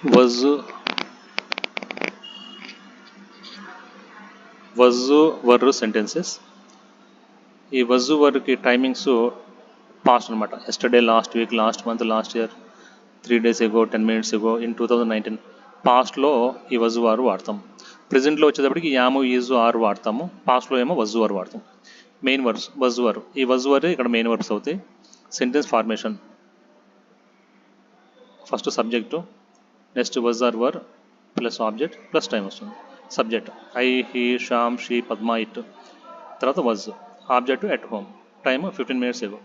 was was were sentences. ఈ was వరకు timings past అనమాట. Yesterday, last week, last month, last year, 3 days ago, 10 minutes ago, in 2019. పాస్ట్లో ఈ was వారు వాడతాం. ప్రజెంట్లో వచ్చేటప్పటికి యాము, ఈజు, ఆర్ వాడతాము. పాస్ట్లో ఏమో was వారు వాడతాం. మెయిన్ వర్బ్స్ was వారు. ఈ was వారు ఇక్కడ మెయిన్ వర్బ్స్ అవుతాయి. Sentence formation first subject, next was or were plus object plus time వస్తుంది. Subject I, he, Shyam, she, Padma, it. తర్వాత was object at home, time 15 minutes ago.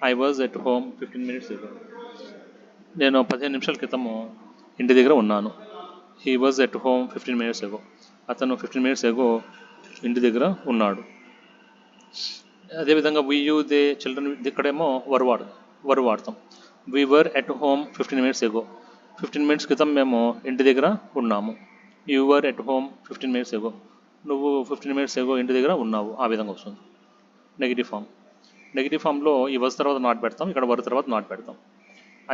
I was at home 15 minutes ago. నేను 15 నిమిషాల క్రితము ఇంటి దగ్గర ఉన్నాను. He was at home 15 minutes ago. అతను 15 minutes ఎగో ఇంటి దగ్గర ఉన్నాడు. అదేవిధంగా వి, యూ, దే, చిల్డ్రన్, ఇక్కడేమో వర్ వాడతాం. We were at home 15 minutes ago. 15 minutes క్రితం మేము ఇంటి దగ్గర ఉన్నాము. You were at home 15 minutes ago. నువ్వు 15 minutes ఎగో ఇంటి దగ్గర ఉన్నావు. ఆ విధంగా వస్తుంది. నెగిటివ్ ఫామ్లో ఈ వాజ్ తర్వాత నాట్ పెడతాం, ఇక్కడ వర్ తర్వాత నాట్ పెడతాం.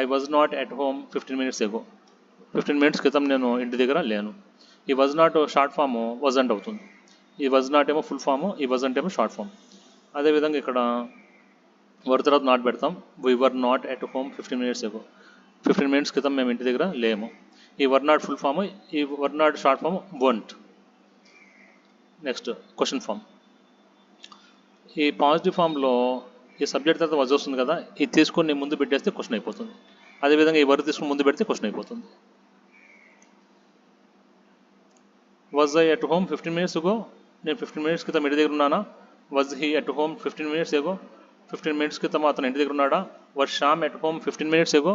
I was not at home 15 minutes ago. 15 minutes క్రితం నేను ఇంటి దగ్గర లేను. ఈ was not short form wasn't అవుతుంది. ఈ వాజ్ నాట్ ఏమో ఫుల్ ఫాము, ఈ వజంట్ ఏమో షార్ట్ ఫామ్. అదేవిధంగా ఇక్కడ వర్ తర్వాత నాట్ పెడతాం. We were not at home 15 minutes ago. 15 minutes క్రితం మేము ఇంటి దగ్గర లేము. ఈ వర్ నాట్ ఫుల్ ఫాము, ఈ were not short form weren't. Next question form. ఈ పాజిటివ్ ఫామ్లో ఈ సబ్జెక్ట్ తర్వాత వజ్ వస్తుంది కదా, ఇది తీసుకొని నేను ముందు పెట్టేస్తే క్వశ్చన్ అయిపోతుంది. అదేవిధంగా ఈ వర్ తీసుకుని ముందు పెడితే క్వశ్చన్ అయిపోతుంది. Was I at home 15 minutes ago. నేను 15 minutes క్రితం ఇంటి దగ్గర ఉన్నానా? Was he at home 15 minutes ago. 15 minutes క్రితం అతను ఇంటి దగ్గర ఉన్నాడా? Was Shyam at home 15 minutes ago.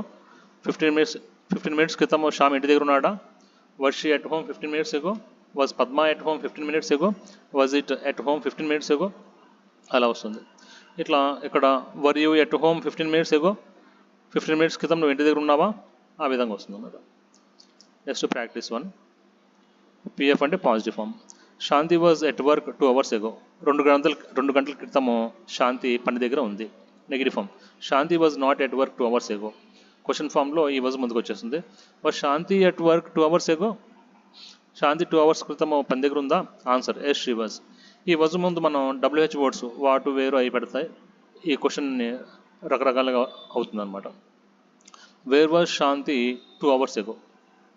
15 minutes క్రితం శ్యామ్ ఇంటి దగ్గర ఉన్నాడా? Was she at home 15 minutes ago. Was Padma at home 15 minutes ago. Was it at home 15 minutes ఎగో. అలా వస్తుంది. ఇట్లా ఇక్కడ were you at home 15 minutes ago. 15 minutes క్రితం నువ్వు ఇంటి దగ్గర ఉన్నావా? ఆ విధంగా వస్తుంది అన్నమాట. Next practice 1. పిఎఫ్ అంటే positive form. Shanti was at work 2 hours ago. 2 గంటల క్రితము శాంతి పని దగ్గర ఉంది. Negative form. Shanti was not at work 2 hours ago. Question ఫామ్లో ఈ వాజ్ ముందుకు వచ్చేస్తుంది. Was Shanti at work 2 hours ago. Shanti 2 hours క్రితము పని దగ్గర ఉందా? Answer yes, she was. ఈ వజ్ ముందు మనం WH వర్డ్స్ వాటు, వేరు అయి పెడతాయి. ఈ క్వశ్చన్ని రకరకాలుగా అవుతుంది అనమాట. Where was Shanti 2 hours ago.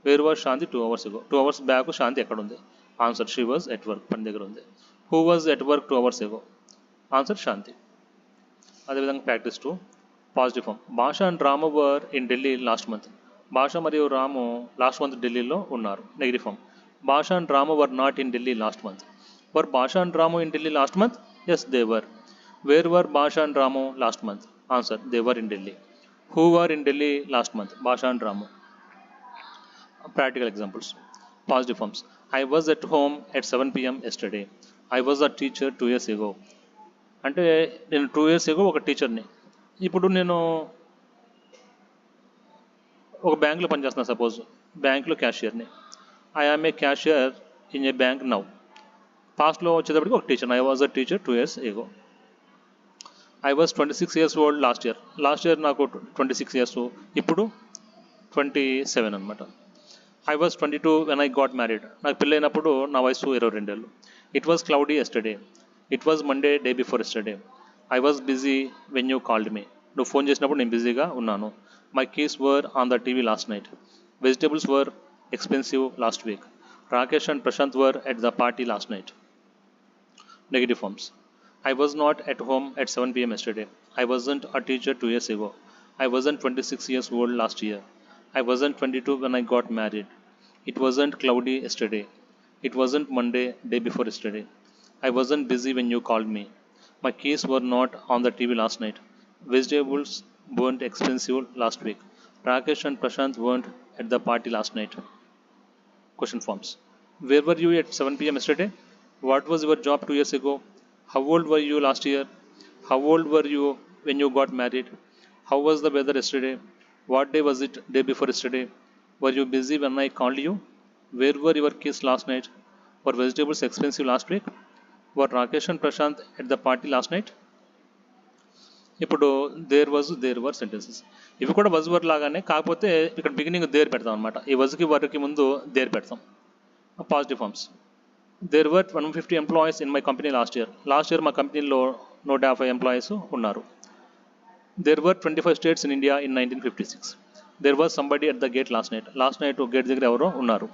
Where was Shanti 2 hours ago. 2 hours back Shanti ఎక్కడ ఉంది? Answer she was at work, పని దగ్గర ఉంది. Who was at work 2 hours ago. Answer Shanti. అదేవిధంగా practice 2. Positive form. Basha and Ramu were in Delhi last month. Basha మరియు రాము లాస్ట్ మంత్ ఢిల్లీలో ఉన్నారు. Negative form. Basha and Ramu were not in Delhi last month. Were Basha and Ramu in Delhi last month? Yes, they were. Where were Basha and Ramu last month? Answer, they were in Delhi. Who were in Delhi last month? Basha and Ramu. Practical examples. Positive forms. I was at home at 7 p.m. yesterday. I was a teacher 2 years ago. అంటే నేను 2 years ago ఒక టీచర్ని. ఇప్పుడు నేను ఒక బ్యాంకులో పనిచేస్తున్నాను. Suppose బ్యాంకులో క్యాషియర్ని. I am a cashier in a bank now. పాస్ట్లో వచ్చేటప్పటికి ఒక teacher. I was a teacher 2 years ago. I was 26 years old last year. Last year నాకు 26 years, ఇప్పుడు 27 అనమాట. I was 22 when I got married. నాకు పెళ్ళైనప్పుడు నా వయసు 22 ఏళ్ళు. It was cloudy yesterday. It was Monday day before yesterday. I was busy when you called me. నువ్వు phone చేసినప్పుడు నేను బిజీగా ఉన్నాను. My keys were on the TV last night. Vegetables were expensive last week. Rakesh and Prashant were at the party last night. Negative forms. I was not at home at 7 p.m. yesterday. I wasn't a teacher 2 years ago. I wasn't 26 years old last year. I wasn't 22 when I got married. It wasn't cloudy yesterday. It wasn't Monday day before yesterday. I wasn't busy when you called me. My keys were not on the TV last night. Vegetables weren't expensive last week. Rakesh and Prashant weren't at the party last night. Question forms. Where were you at 7 p.m. yesterday? What was your job 2 years ago? How old were you last year? How old were you when you got married? How was the weather yesterday? What day was it day before yesterday? Were you busy when I called you? Where were your kids last night? Were vegetables expensive last week? Were Rakesh and Prashant at the party last night? ఇప్పుడు there was there were sentences. ఇవి కూడా was were లాగానే, కాకపోతే ఇక్కడ beginning there పెడతాం అనమాట. ఈ వజ్కి వర్కి ముందు దేర్ పెడతాం. Positive forms. There were 150 employees in my company last year. Last year మా కంపెనీలో 150 ఎంప్లాయీస్ ఉన్నారు. There were 25 states in India in 1956. There was somebody at the gate last night. Last night gate దగ్గర ఎవరో ఉన్నారు.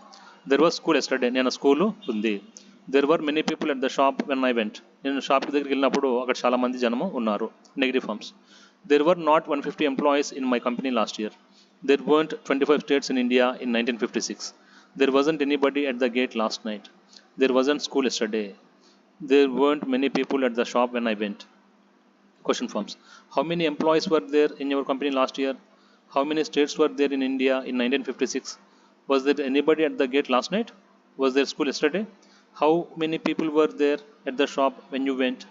There was school yesterday. నేను school ఉంది. There were many people at the shop when I went. నేను shop దగ్గరికి వెళ్ళినప్పుడు అక్కడ చాలా మంది జనము ఉన్నారు. Negative forms. There were not 150 employees in my company last year. There weren't 25 states in India in 1956. There wasn't anybody at the gate last night. There wasn't school yesterday. There weren't many people at the shop when I went. Question forms. How many employees were there in your company last year? How many states were there in India in 1956? Was there anybody at the gate last night? Was there school yesterday? How many people were there at the shop when you went?